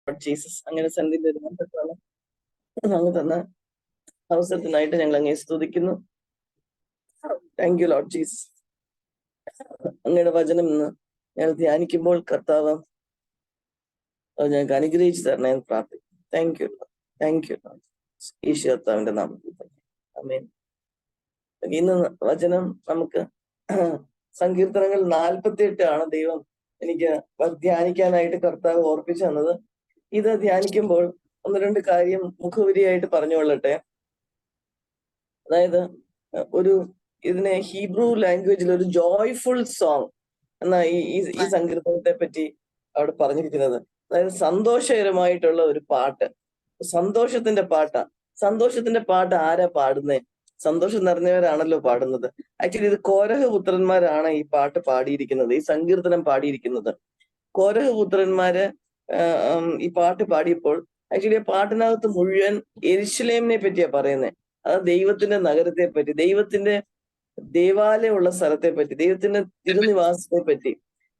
Jesus. അങ്ങനെ സന്ധിന്റെ ഒരു ബന്ധത്താണ് അങ്ങ് തന്ന അവസരത്തിനായിട്ട് ഞങ്ങൾ അങ്ങേ സ്തുതിക്കുന്നു. Thank you Lord Jesus. അങ്ങയുടെ വചനം ഇന്ന് ഞങ്ങൾ ധ്യാനിക്കുമ്പോൾ കർത്താവ് അത് ഞങ്ങൾക്ക് അനുഗ്രഹിച്ചു തരണേ എന്ന് പ്രാർത്ഥിക്കും. Thank you, thank you Eesho കർത്താവിന്റെ നാമത്തിൽ. ആമേൻ. ഇന്ന് വചനം നമുക്ക് സങ്കീർത്തനങ്ങൾ 48 ആണ് ദൈവം എനിക്ക് ധ്യാനിക്കാനായിട്ട് കർത്താവ് ഓർപ്പിച്ചു തന്നത്. ഇത് ധ്യാനിക്കുമ്പോൾ ഒന്ന് രണ്ട് കാര്യം മുഖവുരിയായിട്ട് പറഞ്ഞുകൊള്ളട്ടെ. അതായത് ഇതിനെ ഹീബ്രു ലാംഗ്വേജിൽ ഒരു ജോയ്ഫുൾ സോങ് എന്ന ഈ സങ്കീർത്തനത്തെ പറ്റി അവിടെ പറഞ്ഞിരിക്കുന്നത്. അതായത് സന്തോഷകരമായിട്ടുള്ള ഒരു പാട്ട്, സന്തോഷത്തിന്റെ പാട്ടാ. സന്തോഷത്തിന്റെ പാട്ട് ആരാ പാടുന്നേ? സന്തോഷം നിറഞ്ഞവരാണല്ലോ പാടുന്നത്. ആക്ച്വലി ഇത് കോരഹ് പുത്രന്മാരാണ് ഈ പാട്ട് പാടിയിരിക്കുന്നത്, ഈ സങ്കീർത്തനം പാടിയിരിക്കുന്നത്. കോരഹ് പുത്രന്മാര് ഈ പാട്ട് പാടിയപ്പോൾ ആക്ച്വലി ആ പാട്ടിനകത്ത് മുഴുവൻ യെരുശലേമിനെ പറ്റിയാ പറയുന്നത്. അത് ദൈവത്തിന്റെ നഗരത്തെ പറ്റി, ദൈവത്തിന്റെ ദേവാലയമുള്ള സ്ഥലത്തെ പറ്റി, ദൈവത്തിന്റെ തിരുനിവാസത്തെ പറ്റി.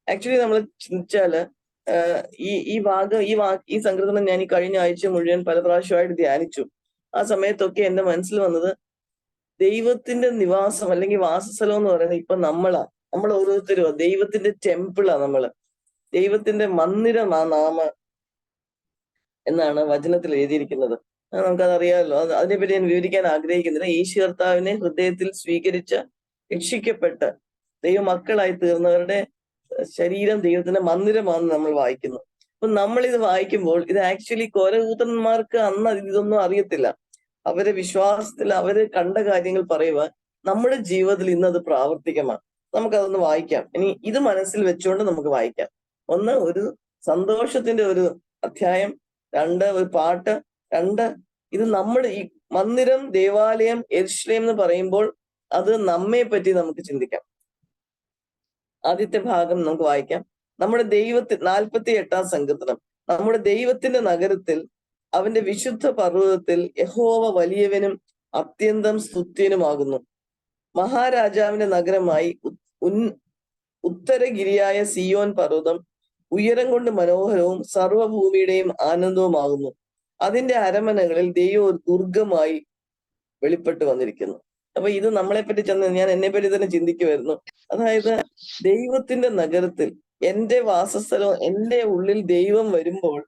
ആക്ച്വലി നമ്മൾ ചിന്തിച്ചാല് ഈ സങ്കീർത്തനം ഞാൻ ഈ കഴിഞ്ഞ ആഴ്ച മുഴുവൻ പല പ്രാവശ്യമായിട്ട് ധ്യാനിച്ചു. ആ സമയത്തൊക്കെ എന്റെ മനസ്സിൽ വന്നത് ദൈവത്തിന്റെ നിവാസം അല്ലെങ്കിൽ വാസസ്ഥലം എന്ന് പറയുന്നത് ഇപ്പൊ നമ്മൾ ഓരോരുത്തരും ദൈവത്തിന്റെ ടെമ്പിളാ. ദൈവത്തിന്റെ മന്ദിരമാ നാമ എന്നാണ് വചനത്തിൽ എഴുതിയിരിക്കുന്നത്. നമുക്കതറിയാമല്ലോ. അതിനെപ്പറ്റി ഞാൻ വിവരിക്കാൻ ആഗ്രഹിക്കുന്നില്ല. യേശു കർത്താവിനെ ഹൃദയത്തിൽ സ്വീകരിച്ച രക്ഷിക്കപ്പെട്ട് ദൈവമക്കളായി തീർന്നവരുടെ ശരീരം ദൈവത്തിന്റെ മന്ദിരമാണെന്ന് നമ്മൾ വായിക്കുന്നു. അപ്പൊ നമ്മൾ ഇത് വായിക്കുമ്പോൾ ഇത് ആക്ച്വലി കോരഹൂതന്മാർക്ക് അന്ന് ഇതൊന്നും അറിയത്തില്ല. അവരെ വിശ്വാസത്തിൽ അവര് കണ്ട കാര്യങ്ങൾ പറയുക നമ്മുടെ ജീവിതത്തിൽ ഇന്നത് പ്രാവർത്തികമാണ്. നമുക്കതൊന്ന് വായിക്കാം. ഇനി ഇത് മനസ്സിൽ വെച്ചുകൊണ്ട് നമുക്ക് വായിക്കാം. ഒന്ന്, ഒരു സന്തോഷത്തിന്റെ ഒരു അധ്യായം. രണ്ട്, ഒരു പാട്ട്. രണ്ട്, ഇത് നമ്മുടെ ഈ മന്ദിരം, ദേവാലയം, യെരുശലേം എന്ന് പറയുമ്പോൾ അത് നമ്മെ പറ്റി നമുക്ക് ചിന്തിക്കാം. ആദ്യത്തെ ഭാഗം നമുക്ക് വായിക്കാം. നമ്മുടെ 48 സങ്കീർത്തനം. നമ്മുടെ ദൈവത്തിന്റെ നഗരത്തിൽ, അവന്റെ വിശുദ്ധ പർവ്വതത്തിൽ യഹോവ വലിയവനും അത്യന്തം സ്തുത്യനുമാകുന്നു. മഹാരാജാവിന്റെ നഗരമായി ഉത്തരഗിരിയായ സിയോൻ പർവ്വതം ഉയരം കൊണ്ട് മനോഹരവും സർവഭൂമിയുടെയും ആനന്ദവുമാകുന്നു. അതിന്റെ അരമനകളിൽ ദൈവം ദുർഗമായി വെളിപ്പെട്ടു വന്നിരിക്കുന്നു. അപ്പൊ ഇത് നമ്മളെപ്പറ്റി ഞാൻ എന്നെപ്പറ്റി തന്നെ ചിന്തിക്കുമായിരുന്നു. അതായത് ദൈവത്തിന്റെ നഗരത്തിൽ എന്റെ വാസസ്ഥലം, എന്റെ ഉള്ളിൽ ദൈവം വരുമ്പോൾ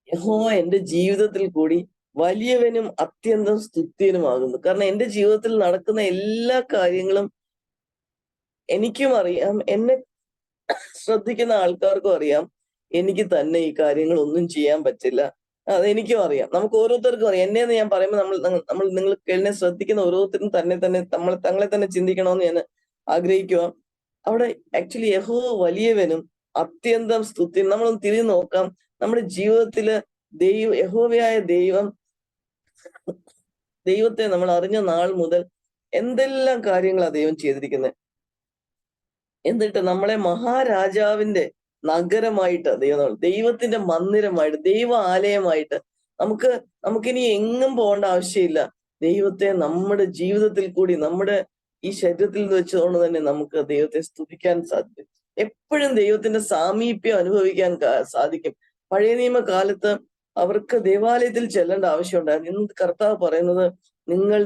യഹോവ എന്റെ ജീവിതത്തിൽ കൂടി വലിയവനും അത്യന്തം സ്തുത്യനുമാകുന്നു. കാരണം എന്റെ ജീവിതത്തിൽ നടക്കുന്ന എല്ലാ കാര്യങ്ങളും എനിക്കും അറിയാം, എന്നെ ശ്രദ്ധിക്കുന്ന ആൾക്കാർക്കും അറിയാം. എനിക്ക് തന്നെ ഈ കാര്യങ്ങളൊന്നും ചെയ്യാൻ പറ്റില്ല, അതെനിക്കും അറിയാം. നമുക്ക് ഓരോരുത്തർക്കും അറിയാം. എന്നെന്ന് ഞാൻ പറയുമ്പോൾ നിങ്ങൾ എന്നെ ശ്രദ്ധിക്കുന്ന ഓരോരുത്തരും തങ്ങളെ തന്നെ ചിന്തിക്കണമെന്ന് ഞാൻ ആഗ്രഹിക്കുക. അവിടെ ആക്ച്വലി യഹോവ വലിയവനും അത്യന്തം സ്തുതി. നമ്മളൊന്ന് തിരിഞ്ഞു നോക്കാം. നമ്മുടെ ജീവിതത്തില് യഹോവയായ ദൈവത്തെ നമ്മൾ അറിഞ്ഞ നാൾ മുതൽ എന്തെല്ലാം കാര്യങ്ങളാണ് ദൈവം ചെയ്തിരിക്കുന്നത്. എന്നിട്ട് നമ്മളെ മഹാരാജാവിന്റെ നഗരമായിട്ട് ദൈവത്തിന്റെ മന്ദിരമായിട്ട്, ദൈവ ആലയമായിട്ട് നമുക്കിനി എങ്ങും പോകേണ്ട ആവശ്യമില്ല. ദൈവത്തെ നമ്മുടെ ജീവിതത്തിൽ കൂടി, നമ്മുടെ ഈ ശരീരത്തിൽ വെച്ചുകൊണ്ട് തന്നെ നമുക്ക് ദൈവത്തെ സ്തുതിക്കാൻ സാധിക്കും. എപ്പോഴും ദൈവത്തിന്റെ സാമീപ്യം അനുഭവിക്കാൻ സാധിക്കും. പഴയ നിയമകാലത്ത് അവർക്ക് ദേവാലയത്തിൽ ചെല്ലേണ്ട ആവശ്യമുണ്ടായിരുന്നു. ഇന്ന് കർത്താവ് പറയുന്നത് നിങ്ങൾ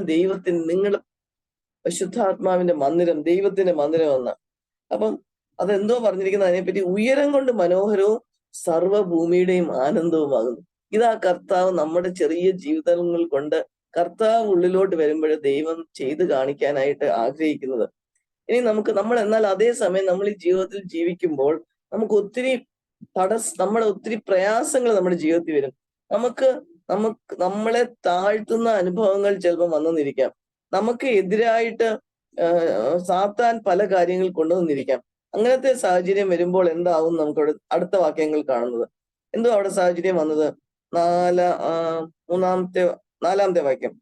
ശുദ്ധാത്മാവിന്റെ മന്ദിരം, ദൈവത്തിന്റെ മന്ദിരം എന്നാണ്. അപ്പം അതെന്തോ പറഞ്ഞിരിക്കുന്നത്, അതിനെപ്പറ്റി ഉയരം കൊണ്ട് മനോഹരവും സർവ്വഭൂമിയുടെയും ആനന്ദവുമാകുന്നു. ഇതാ കർത്താവ് നമ്മുടെ ചെറിയ ജീവിതങ്ങൾ കൊണ്ട് കർത്താവ് ഉള്ളിലോട്ട് വരുമ്പോഴേ ദൈവം ചെയ്ത് കാണിക്കാനായിട്ട് ആഗ്രഹിക്കുന്നത്. ഇനി എന്നാൽ അതേസമയം നമ്മൾ ഈ ജീവിതത്തിൽ ജീവിക്കുമ്പോൾ നമുക്ക് നമ്മുടെ ഒത്തിരി പ്രയാസങ്ങൾ നമ്മുടെ ജീവിതത്തിൽ വരും. നമ്മളെ താഴ്ത്തുന്ന അനുഭവങ്ങൾ ചിലപ്പോൾ വന്നെന്നിരിക്കാം. നമുക്ക് എതിരായിട്ട് സാത്താൻ പല കാര്യങ്ങൾ കൊണ്ടുവന്നിരിക്കാം. അങ്ങനത്തെ സാഹചര്യം വരുമ്പോൾ എന്താവും നമുക്കവിടെ അടുത്ത വാക്യങ്ങൾ കാണുന്നത്. എന്തോ അവിടെ സാഹചര്യം വന്നത്? 4-ാമത്തെ വാക്യം.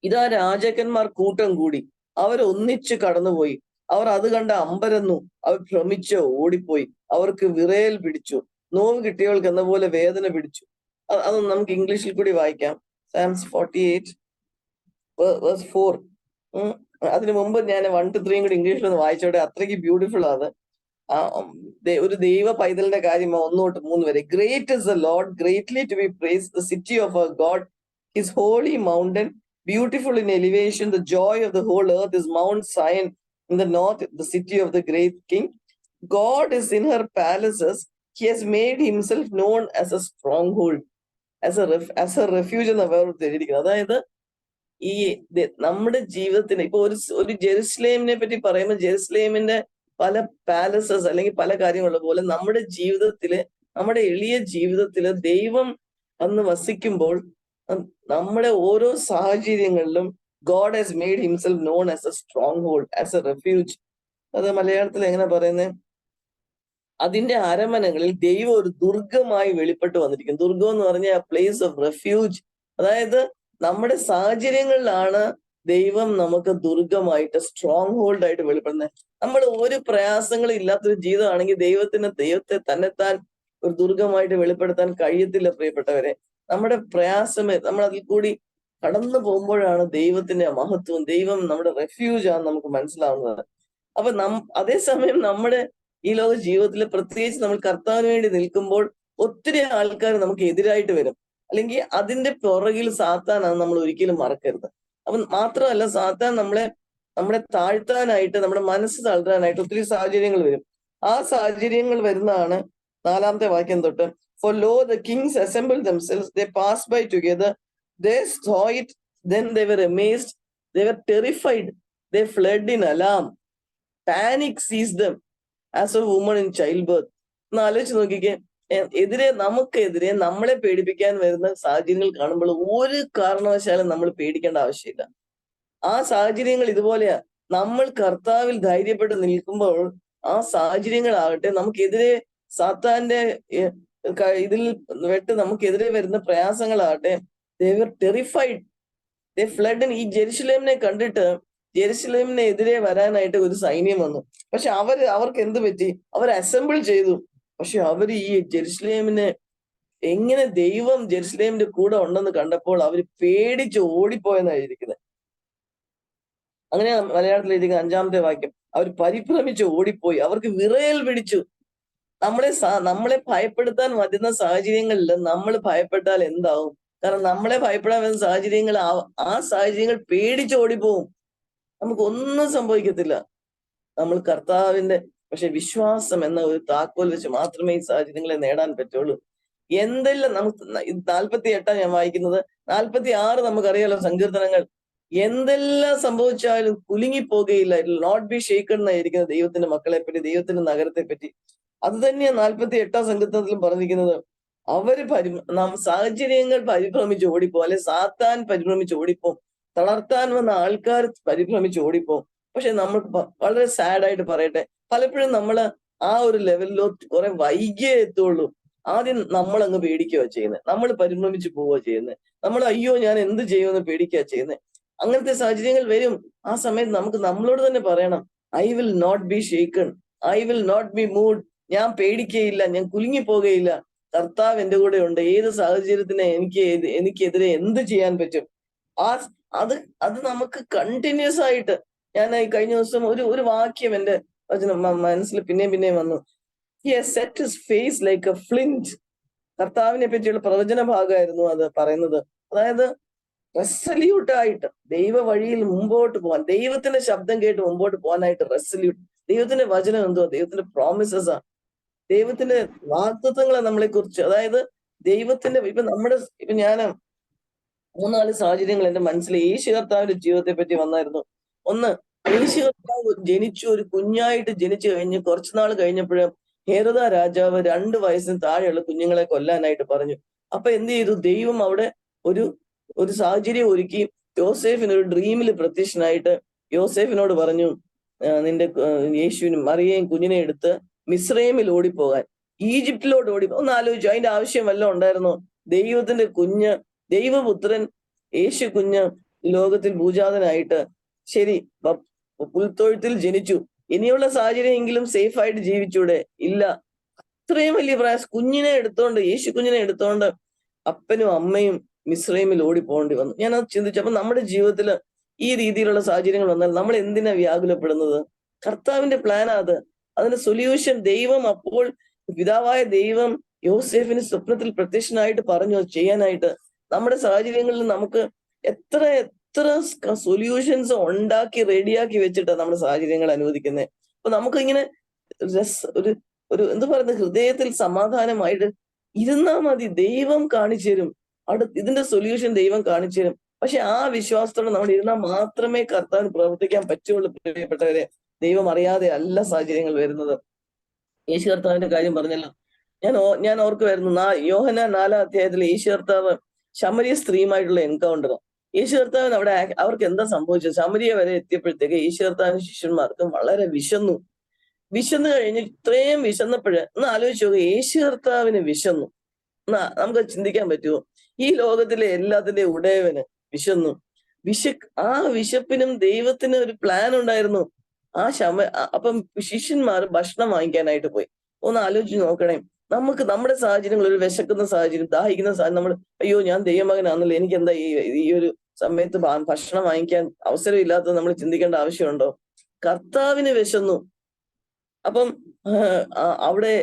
ഇതാ രാജാക്കന്മാർ കൂട്ടം കൂടി, അവർ ഒന്നിച്ചു കടന്നുപോയി. അവർ അത് കണ്ട് അമ്പരന്നു, അവർ ഭ്രമിച്ച് ഓടിപ്പോയി. അവർക്ക് വിറയൽ പിടിച്ചു, നോവ് കിട്ടിയവൾക്ക് എന്ന പോലെ വേദന പിടിച്ചു. അതൊന്നും നമുക്ക് ഇംഗ്ലീഷിൽ കൂടി വായിക്കാം. Psalms 48:4. അതിനു മുമ്പ് ഞാൻ 1 to 3 കൂടി ഇംഗ്ലീഷിൽ ഒന്ന് വായിച്ചോടെ, അത്രയ്ക്ക് ബ്യൂട്ടിഫുൾ ആണ്. ഒരു ദൈവ പൈതലിന്റെ കാര്യം 1 തൊട്ട് 3 വരെ. Great is the Lord, greatly to be praised, the city of our God, his holy mountain, beautiful in elevation, the joy of the whole earth is Mount Zion in the north, the city of the great king. God is in her palaces. He has made himself known as a stronghold, as a refuge എന്ന വേറെ എഴുതിയിരിക്കുന്നത്. അതായത് ഈ നമ്മുടെ ജീവിതത്തിന് ഇപ്പൊ ഒരു ജെറുസലേമിനെ പറ്റി പറയുമ്പോൾ ജെറുസലേമിന്റെ പല പാലസസ് അല്ലെങ്കിൽ പല കാര്യങ്ങളുള്ള പോലെ നമ്മുടെ ജീവിതത്തില്, നമ്മുടെ എളിയ ജീവിതത്തില് ദൈവം വന്ന് വസിക്കുമ്പോൾ നമ്മുടെ ഓരോ സാഹചര്യങ്ങളിലും God has made himself known as a stronghold, as a refuge. അത് മലയാളത്തിൽ എങ്ങനെ പറയുന്നത്? അതിന്റെ അരമനകളിൽ ദൈവം ഒരു ദുർഗമായി വെളിപ്പെട്ട് വന്നിരിക്കും. ദുർഗം എന്ന് പറഞ്ഞാൽ പ്ലേസ് ഓഫ് റെഫ്യൂജ്. അതായത് നമ്മുടെ സാഹചര്യങ്ങളിലാണ് ദൈവം നമുക്ക് ദുർഗമായിട്ട്, സ്ട്രോങ് ഹോൾഡ് ആയിട്ട് വെളിപ്പെടുന്നത്. നമ്മൾ ഒരു പ്രയാസങ്ങളും ഇല്ലാത്തൊരു ജീവിതമാണെങ്കിൽ ദൈവത്തെ തന്നെത്താൻ ഒരു ദുർഗമായിട്ട് വെളിപ്പെടുത്താൻ കഴിയത്തില്ല പ്രിയപ്പെട്ടവരെ. നമ്മുടെ പ്രയാസമേ നമ്മൾ അതിൽ കൂടി കടന്നു പോകുമ്പോഴാണ് ദൈവത്തിന്റെ മഹത്വം, ദൈവം നമ്മുടെ റെഫ്യൂജ് ആണെന്ന് നമുക്ക് മനസ്സിലാവുന്നത്. അപ്പൊ അതേസമയം നമ്മുടെ ഈ ലോക ജീവിതത്തിൽ പ്രത്യേകിച്ച് നമ്മൾ കർത്താവിന് വേണ്ടി നിൽക്കുമ്പോൾ ഒത്തിരി ആൾക്കാർ നമുക്ക് എതിരായിട്ട് വരും, അല്ലെങ്കിൽ അതിന്റെ പുറകിൽ സാത്താനാണ് നമ്മൾ ഒരിക്കലും മറക്കരുത്. അപ്പൊ മാത്രമല്ല, സാത്താൻ നമ്മളെ താഴ്ത്താനായിട്ട്, നമ്മുടെ മനസ്സ് തളരാനായിട്ട് ഒത്തിരി സാഹചര്യങ്ങൾ വരും. ആ സാഹചര്യങ്ങൾ വരുന്നതാണ് 4-ാമത്തെ വാക്യം തൊട്ട്. For lo, the kings assembled themselves, they passed by together, they saw it, then they were amazed, they were terrified, they fled in alarm, panic seized them as a woman in childbirth. ഒന്ന് ആലോചിച്ച് നോക്കിക്കേ, നമുക്കെതിരെ നമ്മളെ പേടിപ്പിക്കാൻ വരുന്ന സാഹചര്യങ്ങൾ കാണുമ്പോൾ ഒരു കാരണവശാലും നമ്മൾ പേടിക്കേണ്ട ആവശ്യമില്ല. ആ സാഹചര്യങ്ങൾ ഇതുപോലെയാ. നമ്മൾ കർത്താവിൽ ധൈര്യപ്പെട്ട് നിൽക്കുമ്പോൾ ആ സാഹചര്യങ്ങളാകട്ടെ, നമുക്കെതിരെ സാത്താന്റെ ഇതിൽ നമുക്കെതിരെ വരുന്ന പ്രയാസങ്ങളാകട്ടെ, they were terrified, they fled in. ഈ ജെറുസലേമിനെ കണ്ടിട്ട് ജെറുസലേമിനെ എതിരെ വരാനായിട്ട് ഒരു സൈന്യം വന്നു. പക്ഷെ അവർക്ക് എന്ത് പറ്റി? അവർ അസംബിൾ ചെയ്തു. പക്ഷെ അവർ ഈ ജെറുസലേമിനെ എങ്ങനെ ദൈവം ജെറുസലേമിന്റെ കൂടെ ഉണ്ടെന്ന് കണ്ടപ്പോൾ അവർ പേടിച്ച് ഓടിപ്പോയെന്നാണ് എഴുതിയിരിക്കുന്നത്. അങ്ങനെ മലയാളത്തിൽ എഴുതിയിരിക്കുന്ന 5-ാമത്തെ വാക്യം, അവർ പരിഭ്രമിച്ച് ഓടിപ്പോയി, അവർക്ക് വിറയൽ പിടിച്ചു. നമ്മളെ ഭയപ്പെടുത്താൻ വരുന്ന സാഹചര്യങ്ങളിൽ നമ്മൾ ഭയപ്പെട്ടാൽ എന്താവും? കാരണം നമ്മളെ ഭയപ്പെടാൻ വരുന്ന സാഹചര്യങ്ങൾ, ആ സാഹചര്യങ്ങൾ പേടിച്ച് ഓടിപ്പോവും. നമുക്കൊന്നും സംഭവിക്കത്തില്ല. നമ്മൾ കർത്താവിന്റെ പക്ഷെ വിശ്വാസം എന്ന ഒരു താക്കോൽ വെച്ച് മാത്രമേ ഈ സാഹചര്യങ്ങളെ നേടാൻ പറ്റുള്ളൂ. എന്തെല്ലാം നമുക്ക് 48 ഞാൻ വായിക്കുന്നത്. 46 നമുക്കറിയാലോ, സങ്കീർത്തനങ്ങൾ. എന്തെല്ലാം സംഭവിച്ചാലും കുലുങ്ങിപ്പോകുകയില്ല, it will not be shaken എന്നായിരിക്കുന്നത് ദൈവത്തിന്റെ മക്കളെ പറ്റി, ദൈവത്തിന്റെ നഗരത്തെ പറ്റി. അത് തന്നെയാണ് 48 സങ്കീർത്തനത്തിലും പറഞ്ഞിരിക്കുന്നത്. സാഹചര്യങ്ങൾ പരിഭ്രമിച്ച് ഓടിപ്പോ, അല്ലെ സാത്താൻ പരിഭ്രമിച്ച് ഓടിപ്പോ, തളർത്താൻ വന്ന ആൾക്കാർ പരിഭ്രമിച്ച് ഓടിപ്പോ. പക്ഷെ നമ്മൾ വളരെ സാഡായിട്ട് പറയട്ടെ, പലപ്പോഴും നമ്മൾ ആ ഒരു ലെവലിലോ കുറെ വൈകിയേ എത്തുള്ളൂ. ആദ്യം നമ്മൾ അങ്ങ് പേടിക്കുക ചെയ്യുന്നത്, നമ്മൾ പരിഭ്രമിച്ച് പോവുക ചെയ്യുന്നത്, നമ്മൾ അയ്യോ ഞാൻ എന്ത് ചെയ്യുമെന്ന് പേടിക്കുക ചെയ്യുന്നത്. അങ്ങനത്തെ സാഹചര്യങ്ങൾ വരും. ആ സമയത്ത് നമുക്ക് നമ്മളോട് തന്നെ പറയണം, I will not be shaken, I will not be moved. ഞാൻ പേടിക്കുകയില്ല, ഞാൻ കുലുങ്ങിപ്പോകുകയില്ല. കർത്താവ് എന്റെ കൂടെ ഉണ്ട്. ഏത് സാഹചര്യത്തിനെ എനിക്കെതിരെ എന്ത് ചെയ്യാൻ പറ്റും? അത് നമുക്ക് കണ്ടിന്യൂസ് ആയിട്ട്. ഞാൻ കഴിഞ്ഞ ദിവസം ഒരു വാക്യം എന്റെ മനസ്സിൽ പിന്നെയും വന്നു. He has set his face like a flint. കർത്താവിനെ പറ്റിയുള്ള പ്രവചന ഭാഗമായിരുന്നു അത് പറയുന്നത്. അതായത് റെസല്യൂട്ട് ആയിട്ട് ദൈവ വഴിയിൽ മുമ്പോട്ട് പോകാൻ, ദൈവത്തിന്റെ ശബ്ദം കേട്ട് മുമ്പോട്ട് പോകാനായിട്ട് റെസല്യൂട്ട്. ദൈവത്തിന്റെ വചനം എന്തുവാ? ദൈവത്തിന്റെ പ്രോമിസസ് ആ, ദൈവത്തിന്റെ വാഗ്ദത്തങ്ങളെ നമ്മളെ കുറിച്ച്. അതായത് ദൈവത്തിന്റെ ഇപ്പൊ ഞാൻ 3-4 സാഹചര്യങ്ങൾ എന്റെ മനസ്സിൽ യേശു കർത്താവിന്റെ ജീവിതത്തെ പറ്റി വന്നായിരുന്നു. ഒന്ന്, യേശു കർത്താവ് ഒരു കുഞ്ഞായിട്ട് ജനിച്ചു കഴിഞ്ഞ് കുറച്ചുനാൾ കഴിഞ്ഞപ്പോഴും ഹെരോദ രാജാവ് 2 വയസ്സിന് താഴെയുള്ള കുഞ്ഞുങ്ങളെ കൊല്ലാനായിട്ട് പറഞ്ഞു. അപ്പൊ എന്ത് ചെയ്തു? ദൈവം അവിടെ ഒരു സാഹചര്യം ഒരുക്കി. യോസേഫിന് ഒരു ഡ്രീമിൽ പ്രത്യക്ഷനായിട്ട് യോസേഫിനോട് പറഞ്ഞു, നിന്റെ യേശുവിനും മറിയയും കുഞ്ഞിനെ എടുത്ത് മിസ്രൈമിൽ ഓടിപ്പോകാൻ, ഈജിപ്തിലോട്ട് ഒന്ന് ആലോചിച്ചു. അതിന്റെ ആവശ്യം വല്ലതും ഉണ്ടായിരുന്നോ? ദൈവത്തിന്റെ കുഞ്ഞ്, ദൈവപുത്രൻ യേശു കുഞ്ഞ് ലോകത്തിൽ ഭൂജാതനായിട്ട് ശരി പുൽത്തൊഴുത്തിൽ ജനിച്ചു. ഇനിയുള്ള സാഹചര്യമെങ്കിലും സേഫ് ആയിട്ട് ജീവിച്ചൂടെ? ഇല്ല. അത്രയും വലിയ പ്രയാസം. യേശു കുഞ്ഞിനെ എടുത്തോണ്ട് അപ്പനും അമ്മയും മിസ്രൈമിൽ ഓടിപ്പോകേണ്ടി വന്നു. ഞാനത് ചിന്തിച്ചു. അപ്പൊ നമ്മുടെ ജീവിതത്തിൽ ഈ രീതിയിലുള്ള സാഹചര്യങ്ങൾ വന്നാൽ നമ്മൾ എന്തിനാ വ്യാകുലപ്പെടുന്നത്? കർത്താവിന്റെ പ്ലാനാ അത്. അതിന്റെ സൊല്യൂഷൻ ദൈവം അപ്പോൾ പിതാവായ ദൈവം യോസേഫിന് സ്വപ്നത്തിൽ പ്രത്യക്ഷനായിട്ട് പറഞ്ഞു ചെയ്യാനായിട്ട്. നമ്മുടെ സാഹചര്യങ്ങളിൽ നമുക്ക് എത്ര എത്ര സൊല്യൂഷൻസ് ഉണ്ടാക്കി റെഡിയാക്കി വെച്ചിട്ടാണ് നമ്മുടെ സാഹചര്യങ്ങൾ അനുവദിക്കുന്നത്. അപ്പൊ നമുക്ക് ഇങ്ങനെ ഒരു ഒരു എന്ത് പറയുന്നത്, ഹൃദയത്തിൽ സമാധാനമായിട്ട് ഇരുന്നാ മതി, ദൈവം കാണിച്ചു തരും. ഇതിന്റെ സൊല്യൂഷൻ ദൈവം കാണിച്ചു തരും. പക്ഷെ ആ വിശ്വാസത്തോടെ നമ്മൾ ഇരുന്നാൽ മാത്രമേ കർത്താവിന് പ്രവർത്തിക്കാൻ പറ്റുള്ളൂ. പ്രിയപ്പെട്ടവരെ, ദൈവം അറിയാതെ അല്ല സാഹചര്യങ്ങൾ വരുന്നത്. യേശു കർത്താവിന്റെ കാര്യം പറഞ്ഞല്ലോ, ഞാൻ ഓർക്കുമായിരുന്നു, യോഹന്നാൻ 4-ാം അധ്യായത്തിൽ യേശു കർത്താവ് ശമരിയ സ്ത്രീയുമായിട്ടുള്ള എൻകൗണ്ടർ. യേശു കർത്താവിന് അവിടെ അവർക്ക് എന്താ സംഭവിച്ചത്? ശമരിയ വരെ എത്തിയപ്പോഴത്തേക്ക് യേശു കർത്താവിന് ശിഷ്യന്മാർക്ക് വളരെ വിശന്നു കഴിഞ്ഞ് ഇത്രയും വിശന്നപ്പോഴ് ഒന്ന് ആലോചിച്ച് നോക്കുക, യേശു കർത്താവിന് വിശന്നു. നമുക്ക് ചിന്തിക്കാൻ പറ്റുമോ? ഈ ലോകത്തിലെ എല്ലാത്തിന്റെ ഉടയവന് വിശന്നു. ആ വിശപ്പിനും ദൈവത്തിന് ഒരു പ്ലാൻ ഉണ്ടായിരുന്നു. അപ്പം ശിഷ്യന്മാർ ഭക്ഷണം വാങ്ങിക്കാനായിട്ട് പോയി. ഒന്ന് ആലോചിച്ച് നോക്കണേ, നമുക്ക് നമ്മുടെ സാഹചര്യങ്ങൾ, ഒരു വിശക്കുന്ന സാഹചര്യം, ദാഹിക്കുന്ന സാഹചര്യം, നമ്മൾ അയ്യോ ഞാൻ ദൈവമകനാണല്ലോ, എനിക്ക് എന്താ ഈ ഒരു സമയത്ത് ഭക്ഷണം വാങ്ങിക്കാൻ അവസരം ഇല്ലാത്തത് നമ്മൾ ചിന്തിക്കേണ്ട ആവശ്യമുണ്ടോ? കർത്താവിന് വിശന്നു. അപ്പം അവിടെ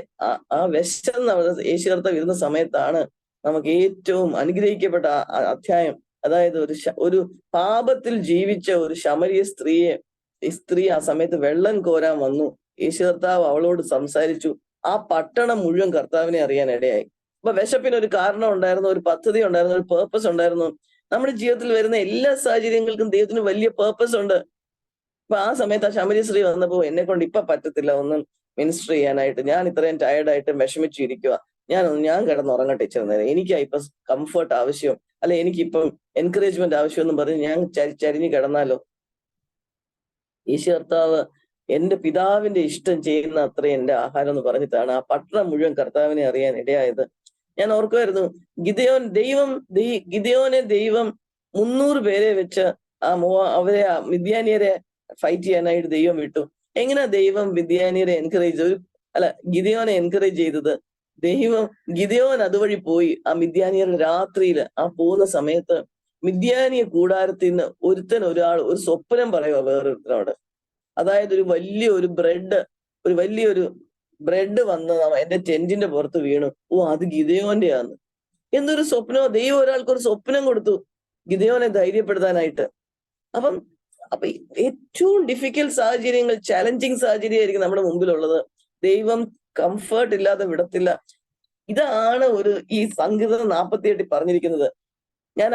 ആ വിശന്ന് യേശു കർത്താവ് ഇരുന്ന സമയത്താണ് നമുക്ക് ഏറ്റവും അനുഗ്രഹിക്കപ്പെട്ട അധ്യായം. അതായത് ഒരു പാപത്തിൽ ജീവിച്ച ഒരു ശമരിയ സ്ത്രീ ആ സമയത്ത് വെള്ളം കോരാൻ വന്നു. യേശു കർത്താവ് അവളോട് സംസാരിച്ചു. ആ പട്ടണം മുഴുവൻ കർത്താവിനെ അറിയാൻ ഇടയായി. അപ്പൊ വിശപ്പിന് ഒരു കാരണം ഉണ്ടായിരുന്നു, ഒരു പദ്ധതി ഉണ്ടായിരുന്നു, ഒരു പേർപ്പസ് ഉണ്ടായിരുന്നു. നമ്മുടെ ജീവിതത്തിൽ വരുന്ന എല്ലാ സാഹചര്യങ്ങൾക്കും ദൈവത്തിന് വലിയ പേർപ്പസ് ഉണ്ട്. അപ്പൊ ആ സമയത്ത് ആ ശമരിയ സ്ത്രീ വന്നപ്പോ, എന്നെ കൊണ്ട് ഇപ്പൊ പറ്റത്തില്ല ഒന്നും മിനിസ്റ്റർ ചെയ്യാനായിട്ട്, ഞാൻ ഇത്രയും ടയർഡായിട്ട് വിഷമിച്ചിരിക്കുക, ഞാൻ കിടന്നുറങ്ങട്ടെ ഇച്ചിരി നേരം, എനിക്കാ ഇപ്പൊ കംഫർട്ട് ആവശ്യം, അല്ലെ എനിക്കിപ്പം എൻകറേജ്മെന്റ് ആവശ്യം എന്ന് പറഞ്ഞ് ഞാൻ ചരിഞ്ഞു കിടന്നാലോ? യേശു കർത്താവ് എന്റെ പിതാവിന്റെ ഇഷ്ടം ചെയ്യുന്ന അത്ര എന്റെ ആഹാരം എന്ന് പറഞ്ഞിട്ടാണ് ആ പട്ടണം മുഴുവൻ കർത്താവിനെ അറിയാൻ ഇടയായത്. ഞാൻ ഓർക്കുമായിരുന്നു, ഗിദെയോനെ ദൈവം 300 പേരെ വെച്ച് മിദ്യാനിയരെ ഫൈറ്റ് ചെയ്യാനായിട്ട് ദൈവം വിട്ടു. എങ്ങനെയാ ദൈവം മിദ്യാനിയരെ ഗിദെയോനെ എൻകറേജ് ചെയ്തത്? ഗിദെയോൻ അതുവഴി പോയി ആ മിദ്യാനിയരുടെ രാത്രിയിൽ ആ പോകുന്ന സമയത്ത് മിദ്യാനിയ കൂടാരത്തിൽ നിന്ന് ഒരാൾ ഒരു സ്വപ്നം പറയുക വേറൊരുത്തനോട്. അതായത് ഒരു വലിയൊരു ബ്രെഡ് വന്ന് എന്റെ ടെന്റിന്റെ പുറത്ത് വീണു. അത് ഗിദെയോന്റെ ആന്ന്. എന്തൊരു സ്വപ്നമോ! ദൈവം ഒരാൾക്ക് ഒരു സ്വപ്നം കൊടുത്തു ഗിദെയോനെ ധൈര്യപ്പെടുത്താനായിട്ട്. അപ്പൊ ഏറ്റവും ഡിഫിക്കൽട്ട് സാഹചര്യങ്ങൾ, ചാലഞ്ചിങ് സാഹചര്യമായിരിക്കും നമ്മുടെ മുമ്പിലുള്ളത്. ദൈവം കംഫർട്ട് ഇല്ലാതെ വിടത്തില്ല. ഇതാണ് ഈ സംഗീതം 48 പറഞ്ഞിരിക്കുന്നത്. ഞാൻ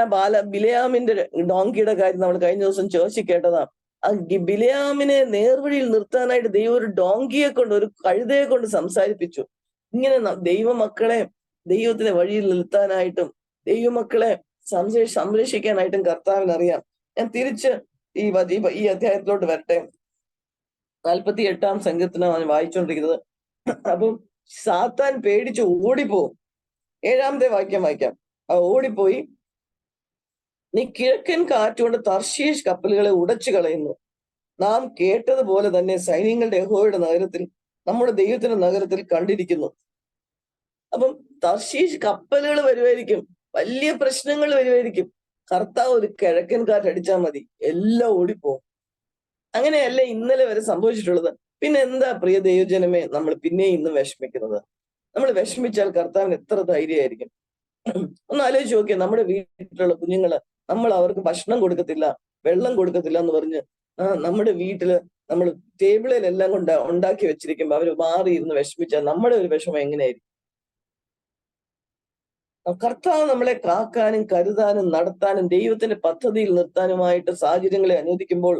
ബിലയാമിന്റെ ഡോങ്കിയുടെ കാര്യം നമ്മൾ കഴിഞ്ഞ ദിവസം ചേർച്ചിൽ കേട്ടതാ. ആ ബിലയാമിനെ നേർവഴിയിൽ നിർത്താനായിട്ട് ദൈവം ഒരു ഡോങ്കിയെ കൊണ്ട്, ഒരു കഴുതയെ കൊണ്ട് സംസാരിപ്പിച്ചു. ഇങ്ങനെ ദൈവമക്കളെ ദൈവത്തിന്റെ വഴിയിൽ നിർത്താനായിട്ടും ദൈവമക്കളെ സംരക്ഷിക്കാനായിട്ടും കർത്താവിനറിയാം. ഞാൻ തിരിച്ച് ഈ അധ്യായത്തിലോട്ട് വരട്ടെ. 48-ാം സങ്കീർത്തനമാണ് വായിച്ചുകൊണ്ടിരിക്കുന്നത്. അപ്പം സാത്താൻ പേടിച്ച് ഓടിപ്പോവും. 7-ാമത്തെ വാക്യം വായിക്കാം. ഓടിപ്പോയി, നീ കിഴക്കൻ കാറ്റുകൊണ്ട് തർശീഷ് കപ്പലുകളെ ഉടച്ചു കളയുന്നു. നാം കേട്ടതുപോലെ തന്നെ സൈന്യങ്ങളുടെ യഹോവയുടെ നഗരത്തിൽ, നമ്മുടെ ദൈവത്തിന്റെ നഗരത്തിൽ കണ്ടിരിക്കുന്നു. അപ്പം തർശീഷ് കപ്പലുകൾ വരുമായിരിക്കും, വലിയ പ്രശ്നങ്ങൾ വരുമായിരിക്കും. കർത്താവ് ഒരു കിഴക്കൻ കാറ്റടിച്ചാൽ മതി, എല്ലാം ഓടിപ്പോവും. അങ്ങനെയല്ലേ ഇന്നലെ വരെ സംഭവിച്ചിട്ടുള്ളത്? പിന്നെ എന്താ പ്രിയ ദൈവജനമേ നമ്മൾ പിന്നെയും ഇന്നും വിഷമിക്കുന്നത്? നമ്മൾ വിഷമിച്ചാൽ കർത്താവിന് എത്ര ധൈര്യമായിരിക്കും? ഒന്ന് ആലോചിച്ച് നോക്കിയാൽ, നമ്മുടെ വീട്ടിലുള്ള കുഞ്ഞുങ്ങള് നമ്മൾ അവർക്ക് ഭക്ഷണം കൊടുക്കത്തില്ല, വെള്ളം കൊടുക്കത്തില്ല എന്ന് പറഞ്ഞ് നമ്മുടെ വീട്ടില് നമ്മൾ ടേബിളിലെല്ലാം ഉണ്ടാക്കി വെച്ചിരിക്കുമ്പോ അവര് മാറിയിരുന്ന് വിഷമിച്ചാൽ നമ്മുടെ ഒരു വിഷമം എങ്ങനെയായിരിക്കും? കർത്താവ് നമ്മളെ കാക്കാനും കരുതാനും നടത്താനും ദൈവത്തിന്റെ പദ്ധതിയിൽ നിർത്താനുമായിട്ട് സാഹചര്യങ്ങളെ അനുവദിക്കുമ്പോൾ,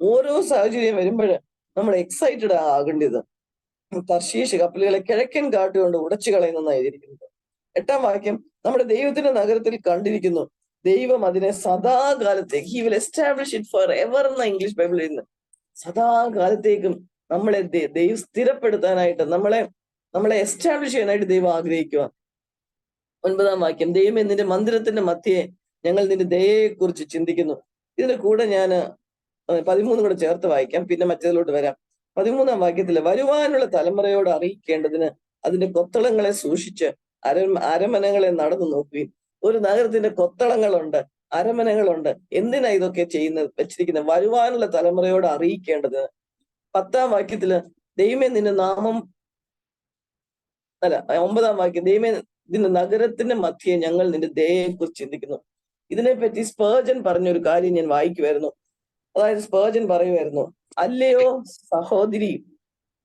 ഓരോ സാഹചര്യം വരുമ്പോൾ നമ്മൾ എക്സൈറ്റഡ് ആകേണ്ടത്. തർശീഷ് കപ്പലുകളെ കിഴക്കൻ കാറ്റുകൊണ്ട് ഉടച്ചു കളയുന്നതായി എഴുതിയിരിക്കുന്നത്. 8-ാം വാക്യം, നമ്മുടെ ദൈവത്തിന്റെ നഗരത്തിൽ കണ്ടിരിക്കുന്നു, ദൈവം അതിനെ സദാകാലത്തേക്ക്, he will establish it for ever എന്ന ഇംഗ്ലീഷ് ബൈബിളിൽ ഇരുന്ന്, സദാകാലത്തേക്കും നമ്മളെ ദൈവം സ്ഥിരപ്പെടുത്താനായിട്ട്, നമ്മളെ എസ്റ്റാബ്ലിഷ് ചെയ്യാനായിട്ട് ദൈവം ആഗ്രഹിക്കുക. 9-ാം വാക്യം, ദൈവമേ നിന്റെ മന്ദിരത്തിന്റെ മധ്യേ ഞങ്ങൾ നിന്റെ ദയയെ കുറിച്ച് ചിന്തിക്കുന്നു. ഇതിന്റെ കൂടെ ഞാൻ 13 കൂടെ ചേർത്ത് വായിക്കാം, പിന്നെ മറ്റേതിലോട്ട് വരാം. 13-ാം വാക്യത്തില്, വരുവാനുള്ള തലമുറയോട് അറിയിക്കേണ്ടതിന് അതിന്റെ കൊത്തളങ്ങളെ സൂക്ഷിച്ച് അരമനകളെ നടന്നു നോക്കുകയും. ഒരു നഗരത്തിന്റെ കൊത്തളങ്ങളുണ്ട്, അരമനകളുണ്ട്. എന്തിനാ ഇതൊക്കെ വെച്ചിരിക്കുന്നത്? വരുവാനുള്ള തലമുറയോട് അറിയിക്കേണ്ടത്. 10-ാം വാക്യത്തില്, ദൈവമേ നിന്റെ നാമം, അല്ല 9-ാം വാക്യം, ദൈവമേ ഇതിന്റെ നഗരത്തിന്റെ മധ്യേ ഞങ്ങൾ നിന്റെ ദയയെ കുറിച്ച് ചിന്തിക്കുന്നു. ഇതിനെപ്പറ്റി സ്പേർജൻ പറഞ്ഞൊരു കാര്യം ഞാൻ വായിക്കുമായിരുന്നു. അതായത് സ്പേർജൻ പറയുമായിരുന്നു, അല്ലയോ സഹോദരി,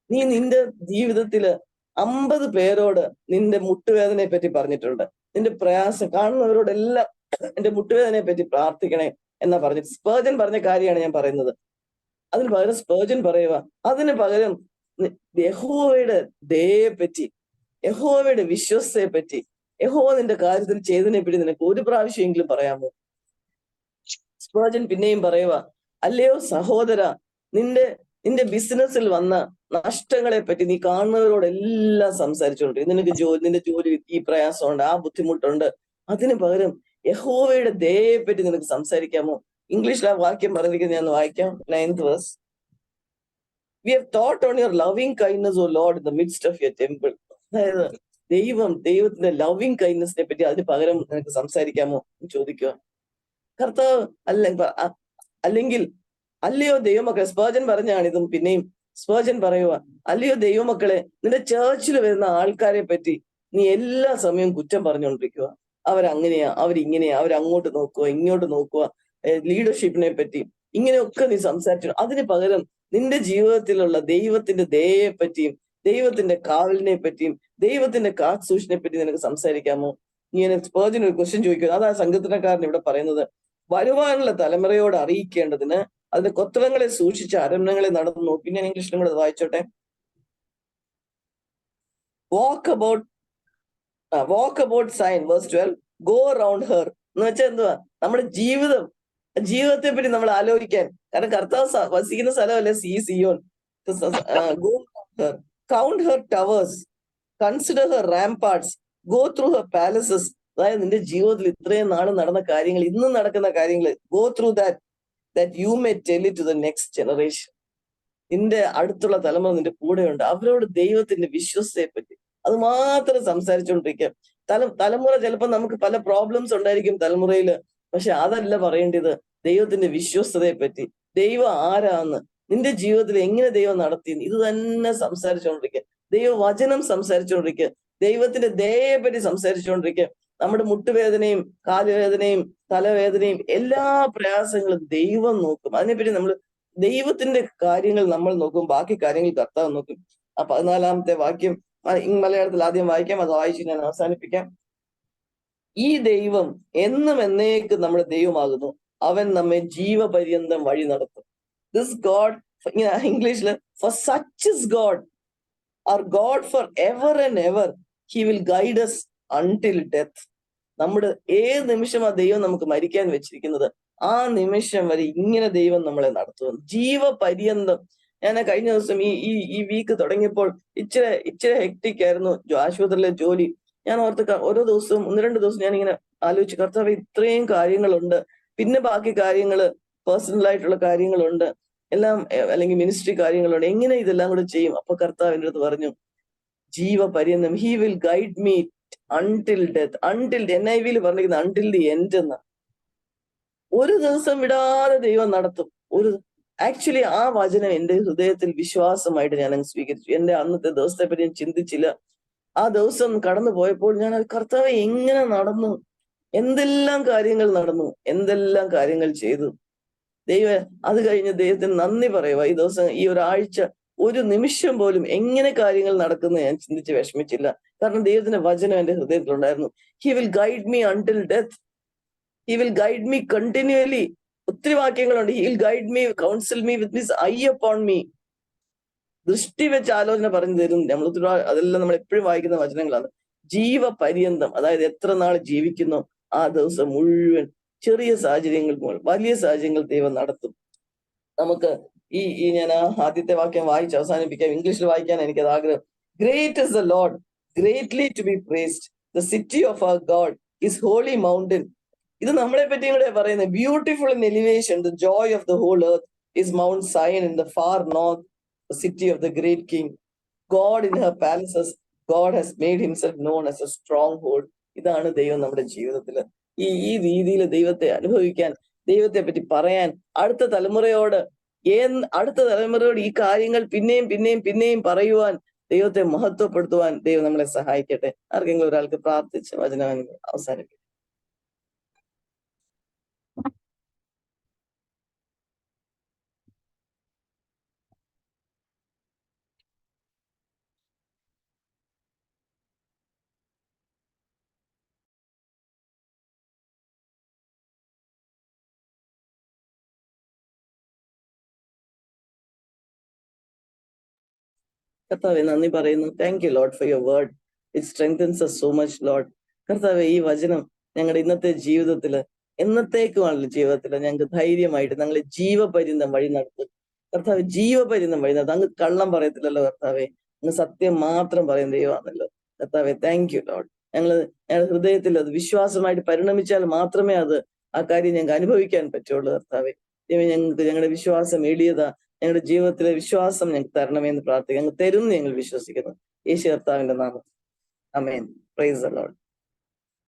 നീ നിന്റെ ജീവിതത്തില് 50 പേരോട് നിന്റെ മുട്ടുവേദനയെ പറ്റി പറഞ്ഞിട്ടുണ്ട്. നിന്റെ പ്രയാസം കാണുന്നവരോടെല്ലാം എന്റെ മുട്ടുവേദനയെ പറ്റി പ്രാർത്ഥിക്കണേ എന്നാ പറഞ്ഞിട്ട് സ്പേർജൻ പറഞ്ഞ കാര്യമാണ് ഞാൻ പറയുന്നത്. അതിന് പകരം സ്പേർജൻ പറയുക, അതിന് പകരം യഹോവയുടെ ദയയെ പറ്റി, യഹോവയുടെ വിശ്വസത്തെ പറ്റി, യഹോവ നിന്റെ കാര്യത്തിൽ ചെയ്തതിനെ പറ്റി നിനക്ക് ഒരു പ്രാവശ്യമെങ്കിലും പറയാമോ? സ്പേർജൻ പിന്നെയും പറയുക, അല്ലയോ സഹോദര, നിന്റെ ബിസിനസ്സിൽ വന്ന നഷ്ടങ്ങളെ പറ്റി നീ കാണുന്നവരോടെല്ലാം സംസാരിച്ചുകൊണ്ട്, നിന്റെ ജോലി ഈ പ്രയാസമുണ്ട്, ആ ബുദ്ധിമുട്ടുണ്ട്, അതിന് പകരം യഹോവയുടെ ദയയെ പറ്റി നിനക്ക് സംസാരിക്കാമോ? ഇംഗ്ലീഷിൽ ആ വാക്യം പറഞ്ഞിരിക്കുന്നത് ഞാൻ വായിക്കാം. 9th verse. We have thought on your loving kindness, O Lord, in the midst of your temple. അതായത് ദൈവത്തിന്റെ ലവിങ് കൈൻഡ്നെസിനെ പറ്റി അതിന് പകരം നിനക്ക് സംസാരിക്കാമോ ചോദിക്കുക. കർത്താവ് അല്ലെങ്കിൽ അല്ലയോ ദൈവമക്കളെ, സ്പേർജൻ പറഞ്ഞാണ് ഇതും. പിന്നെയും സ്പേർജൻ പറയുക, അല്ലയോ ദൈവമക്കളെ, നിന്റെ ചേർച്ചിൽ വരുന്ന ആൾക്കാരെ പറ്റി നീ എല്ലാ സമയവും കുറ്റം പറഞ്ഞുകൊണ്ടിരിക്കുക. അവരങ്ങനെയാ, അവരിങ്ങനെയാ, അവരങ്ങോട്ട് നോക്കുക, ഇങ്ങോട്ട് നോക്കുക, ലീഡർഷിപ്പിനെ പറ്റി ഇങ്ങനെയൊക്കെ നീ സംസാരിച്ചു. അതിന് പകരം നിന്റെ ജീവിതത്തിലുള്ള ദൈവത്തിന്റെ ദയയെ പറ്റിയും ദൈവത്തിന്റെ കാവലിനെ പറ്റിയും ദൈവത്തിന്റെ കാത്സൂഷിനെ പറ്റി നിനക്ക് സംസാരിക്കാമോ? ഇങ്ങനെ സ്പേർജൻ ഒരു ക്വസ്റ്റ്യൻ ചോദിക്കുന്നത്. അതാ സംഗീതക്കാരൻ ഇവിടെ പറയുന്നത്, വരുവാനുള്ള തലമുറയോട് അറിയിക്കേണ്ടതിന് അതിന്റെ കൊത്തളങ്ങളെ സൂക്ഷിച്ച് അരമനകളെ നടന്നു. പിന്നെ ഞാൻ ഇംഗ്ലീഷിലും കൂടെ വായിച്ചോട്ടെ. Walk about Zion verse 12, go around her എന്ന് വെച്ചാൽ എന്തുവാ? നമ്മുടെ ജീവിതത്തെ പറ്റി നമ്മൾ ആലോചിക്കാൻ. കാരണം കർത്താവ് വസിക്കുന്ന സ്ഥലമല്ലേ Zion. Go around her, count her towers, consider her ramparts, go through her palaces. അതായത് നിന്റെ ജീവിതത്തിൽ ഇത്രയും നാളും നടന്ന കാര്യങ്ങൾ, ഇന്നും നടക്കുന്ന കാര്യങ്ങൾ, go through that you may tell it to the next generation. നിന്റെ അടുത്തുള്ള തലമുറ നിന്റെ കൂടെയുണ്ട്, അവരോട് ദൈവത്തിന്റെ വിശ്വസത്തെ പറ്റി അത് മാത്രം സംസാരിച്ചുകൊണ്ടിരിക്കുക. തലമുറ ചിലപ്പോൾ നമുക്ക് പല പ്രോബ്ലംസ് ഉണ്ടായിരിക്കും തലമുറയില്, പക്ഷെ അതല്ല പറയേണ്ടത്. ദൈവത്തിന്റെ വിശ്വസ്തതയെ പറ്റി, ദൈവം ആരാന്ന്, നിന്റെ ജീവിതത്തിൽ എങ്ങനെ ദൈവം നടത്തി, ഇത് തന്നെ സംസാരിച്ചുകൊണ്ടിരിക്കുക. ദൈവവചനം സംസാരിച്ചുകൊണ്ടിരിക്കുക, ദൈവത്തിന്റെ ദയയെ പറ്റി സംസാരിച്ചുകൊണ്ടിരിക്കുക. നമ്മുടെ മുട്ടുവേദനയും കാലുവേദനയും തലവേദനയും എല്ലാ പ്രയാസങ്ങളും ദൈവം നോക്കും. അതിനെപ്പറ്റി നമ്മൾ ദൈവത്തിന്റെ കാര്യങ്ങൾ നമ്മൾ നോക്കും, ബാക്കി കാര്യങ്ങൾ കർത്താവ് നോക്കും. ആ 14-ാമത്തെ വാക്യം മലയാളത്തിൽ ആദ്യം വായിക്കാം, അത് വായിച്ച് ഞാൻ അവസാനിപ്പിക്കാം. ഈ ദൈവം എന്നും എന്നേക്കും നമ്മുടെ ദൈവമാകുന്നു, അവൻ നമ്മെ ജീവപര്യന്തം വഴി നടത്തും. ദിസ് ഗോഡ്, ഇംഗ്ലീഷില്, for such is God, our God for ever and ever, he will guide us until death. നമ്മുടെ ഏത് നിമിഷം ആ ദൈവം നമുക്ക് മരിക്കാൻ വെച്ചിരിക്കുന്നത്, ആ നിമിഷം വരെ ഇങ്ങനെ ദൈവം നമ്മളെ നടത്തും ജീവപര്യന്തം. ഞാൻ കഴിഞ്ഞ ദിവസം ഈ വീക്ക് തുടങ്ങിയപ്പോൾ ഇച്ചിരി ഹെക്ടിക് ആയിരുന്നു ആശുപത്രിയിലെ ജോലി. ഞാൻ ഓർത്ത് ഓരോ ദിവസവും 1-2 ദിവസം ഞാൻ ഇങ്ങനെ ആലോചിച്ചു, കർത്താവ് ഇത്രയും കാര്യങ്ങളുണ്ട്, പിന്നെ ബാക്കി കാര്യങ്ങള് പേഴ്സണൽ ആയിട്ടുള്ള കാര്യങ്ങളുണ്ട്, എല്ലാം അല്ലെങ്കിൽ മിനിസ്ട്രി കാര്യങ്ങളുണ്ട്, എങ്ങനെ ഇതെല്ലാം കൂടെ ചെയ്യും? അപ്പൊ കർത്താവിൻ്റെ അടുത്ത് പറഞ്ഞു, ജീവപര്യന്തം, he will guide me until death. Until NIV പറഞ്ഞിരിക്കുന്നത് അൺടിൽ ദി എൻഡ് എന്ന. ഒരു ദിവസം വിടാതെ ദൈവം നടത്തും. ആക്ച്വലി ആ വചനം എന്റെ ഹൃദയത്തിൽ വിശ്വാസമായിട്ട് ഞാൻ അങ്ങ് സ്വീകരിച്ചു. എന്റെ അന്നത്തെ ദിവസത്തെ പറ്റി ഞാൻ ചിന്തിച്ചില്ല. ആ ദിവസം കടന്നു പോയപ്പോൾ ഞാൻ കർത്താവ് എങ്ങനെ നടന്നു, എന്തെല്ലാം കാര്യങ്ങൾ നടന്നു, എന്തെല്ലാം കാര്യങ്ങൾ ചെയ്തു. അത് കഴിഞ്ഞ് ദൈവത്തിന് നന്ദി പറയുക. ഈ ദിവസം, ഈ ഒരാഴ്ച, ഒരു നിമിഷം പോലും എങ്ങനെ കാര്യങ്ങൾ നടക്കുന്നത് ഞാൻ ചിന്തിച്ച് വിഷമിച്ചില്ല. കാരണം ദൈവത്തിന്റെ വചനം എന്റെ ഹൃദയത്തിലുണ്ടായിരുന്നു. He will guide me until death, he will guide me continually. ഒത്തിരി വാക്യങ്ങളുണ്ട്. He will guide me, counsel me with his eye upon me. ദൃഷ്ടി വെച്ച് ആലോചന പറഞ്ഞു തരും. അതെല്ലാം നമ്മൾ എപ്പോഴും വായിക്കുന്ന വചനങ്ങളാണ്. ജീവപര്യന്തം, അതായത് എത്ര നാൾ ജീവിക്കുന്നോ ആ ദിവസം മുഴുവൻ ചെറിയ സാഹചര്യങ്ങൾ വലിയ സാഹചര്യങ്ങൾ ദൈവം നടത്തും. നമുക്ക് ഞാൻ ആ ആദ്യത്തെ വാക്യം വായിച്ച് അവസാനിപ്പിക്കാം. ഇംഗ്ലീഷിൽ വായിക്കാൻ എനിക്കത് ആഗ്രഹം. Great is the Lord, greatly to be praised, the city of our God is holy mountain. ഇത് നമ്മളെ പറ്റിയും കൂടെ പറയുന്നത്. Beautiful in elevation, the joy of the whole earth is Mount Zion in the far north, the city of the great king. God in her palaces, God has made himself known as a stronghold. ഇതാണ് ദൈവം നമ്മുടെ ജീവിതത്തില്. ഈ രീതിയിൽ ദൈവത്തെ അനുഭവിക്കാൻ, ദൈവത്തെ പറ്റി പറയാൻ, അടുത്ത തലമുറയോട് അടുത്ത തലമുറയോട് ഈ കാര്യങ്ങൾ പിന്നെയും പിന്നെയും പിന്നെയും പറയുവാൻ, ദൈവത്തെ മഹത്വപ്പെടുത്തുവാൻ ദൈവം നമ്മളെ സഹായിക്കട്ടെ. ആർക്കെങ്കിലും ഒരാൾക്ക് പ്രാർത്ഥിച്ച് വചനം അവസാനിപ്പിക്കും. കർത്താവെ, നന്ദി പറയുന്നു. Thank you Lord for your word. It strengthens us so much, load. കർത്താവെ, ഈ വചനം ഞങ്ങളുടെ ഇന്നത്തെ ജീവിതത്തില്, എന്നത്തേക്കുമാണല്ലോ ജീവിതത്തില് ഞങ്ങൾക്ക് ധൈര്യമായിട്ട് ഞങ്ങളെ ജീവപര്യന്തം വഴി നടത്തും. കർത്താവ്, ജീവപര്യന്തം വഴി നടത്തും. അങ്ങ് കള്ളം പറയത്തില്ലല്ലോ കർത്താവെ, അങ്ങ് സത്യം മാത്രം പറയുന്ന ദൈവമാണല്ലോ കർത്താവെ. Thank you Lord. ഞങ്ങളുടെ ഹൃദയത്തിൽ അത് വിശ്വാസമായിട്ട് പരിണമിച്ചാൽ മാത്രമേ ആ കാര്യം ഞങ്ങൾക്ക് അനുഭവിക്കാൻ പറ്റുള്ളൂ കർത്താവെ. ഞങ്ങൾക്ക് ഞങ്ങളുടെ വിശ്വാസം എളിയതാ. ഞങ്ങളുടെ ജീവിതത്തിലെ വിശ്വാസം ഞങ്ങൾക്ക് തരണമെന്ന് പ്രാർത്ഥിക്കുക. അങ്ങ് തരും ഞങ്ങൾ വിശ്വസിക്കുന്നു. യേശു കർത്താവിന്റെ നാമം. ആമേൻ. Praise the Lord.